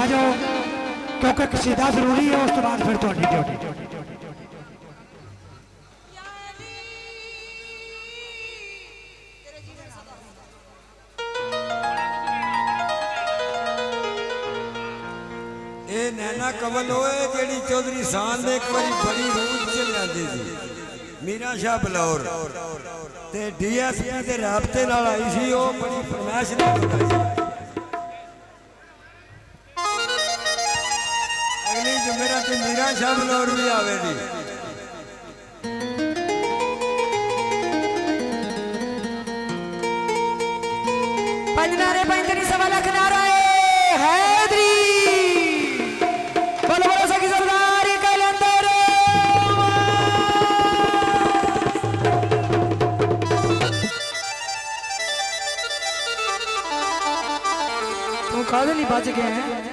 बह जाओ क्योंकि कसीदा जरूरी है, उस तो बाद फिर तुहाडी ड्यूटी। ये नैना कमल होए जेड़ी चौधरी सान ने एक बारी बड़ी रूज च लियांदी सी, मीरा शाह बलौर ते डीएसपी दे राबते नाल आई सी। ओ बड़ी फरमाइश नाल लगाई सी। अगली जुमेरात ते मीरा शाह बलौर भी आवेगी। पंज नारे पंजनी सवा लख नारा हैदरी बोलो बोलो सखी सरदार कैलंदर। तू कादे नहीं बच गए हैं?